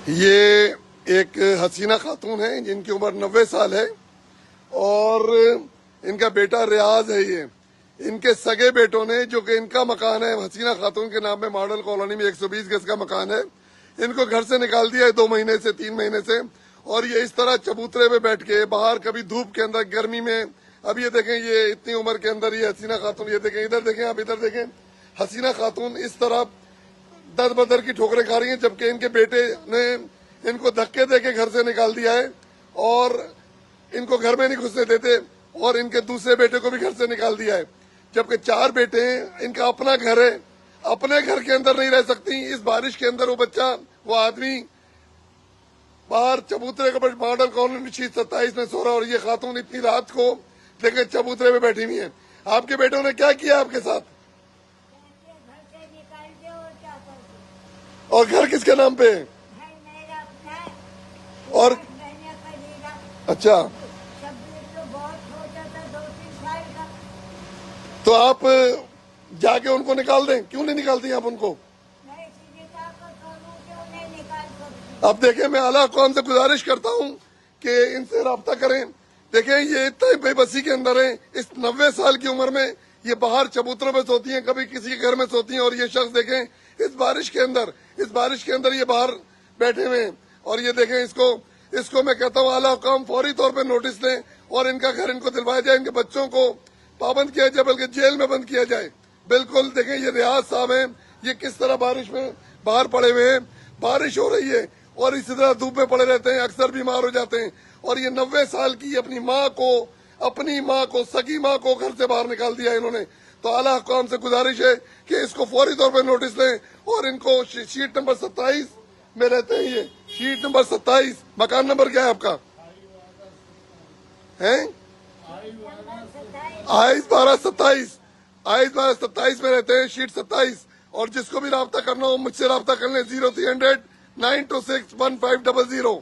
یہ ایک حسینہ خاتون ہیں جن کی عمر 90 سال ہے اور ان کا بیٹا ریاض ہے. یہ ان کے سگے بیٹوں نے، جو کہ ان کا مکان ہے حسینہ خاتون کے نام میں ماڈل کالونی میں 120 گز کا مکان ہے، ان کو گھر سے نکال دیا ہے 2 مہینے سے 3 مہینے سے. اور یہ اس طرح چبوترے میں بیٹھ کے باہر، کبھی دھوپ کے اندر، گرمی میں. اب یہ دیکھیں، یہ اتنی عمر کے اندر یہ حسینہ خاتون، یہ دیکھیں ادھر دیکھیں، آپ ادھر دیکھیں، حسینہ خاتون اس طرح در بدر کی ٹھوکریں کھا رہی ہیں، جبکہ ان کے بیٹے نے ان کو دھکے دے کے گھر سے نکال دیا ہے اور ان کو گھر میں نہیں گھسنے دیتے، اور ان کے دوسرے بیٹے کو بھی گھر سے نکال دیا ہے. جبکہ 4 بیٹے ہیں، ان کا اپنا گھر ہے، اپنے گھر کے اندر نہیں رہ سکتی. اس بارش کے اندر وہ بچہ، وہ آدمی باہر چبوترے کے ماڈل کالونی 27 میں سو رہا، اور یہ خاتون اتنی رات کو دیکھیں چبوترے میں بیٹھی ہوئی ہیں. آپ کے بیٹوں نے کیا کیا آپ کے ساتھ؟ اور گھر کس کے نام پہ ہے؟ اور اچھا، تو آپ جا کے ان کو نکال دیں. کیوں نہیں نکالتی آپ ان کو؟ اب دیکھیں، میں اعلیٰ حکام سے گزارش کرتا ہوں کہ ان سے رابطہ کریں. دیکھیں، یہ اتنا بے بسی کے اندر ہیں. اس 90 سال کی عمر میں یہ باہر چبوتروں میں سوتی ہیں، کبھی کسی کے گھر میں سوتی ہیں، اور یہ شخص دیکھیں اس بارش کے اندر یہ باہر بیٹھے ہوئے ہیں. اور یہ دیکھیں، اس کو میں کہتا ہوں اعلیٰ حکام فوری طور پہ نوٹس لیں اور ان کا گھر ان کو دلوایا جائے، ان کے بچوں کو پابند کیا جائے، بلکہ جیل میں بند کیا جائے. بالکل دیکھیں، یہ ریاض صاحب ہیں، یہ کس طرح بارش میں باہر پڑے ہوئے ہیں. بارش ہو رہی ہے اور اسی طرح دھوپ میں پڑے رہتے ہیں، اکثر بیمار ہو جاتے ہیں. اور یہ 90 سال کی اپنی ماں کو سگی ماں کو گھر سے باہر نکال دیا انہوں نے. تو اعلیٰ حکام سے گزارش ہے کہ اس کو فوری طور پہ نوٹس لیں اور ان کو شیٹ نمبر 27 میں رہتے ہیں. یہ شیٹ نمبر 27، مکان نمبر کیا ہے آپ کا؟ ہیں 1227 میں رہتے ہیں، شیٹ 27. اور جس کو بھی رابطہ کرنا ہو مجھ سے رابطہ کر لیں. 0300 926 1500.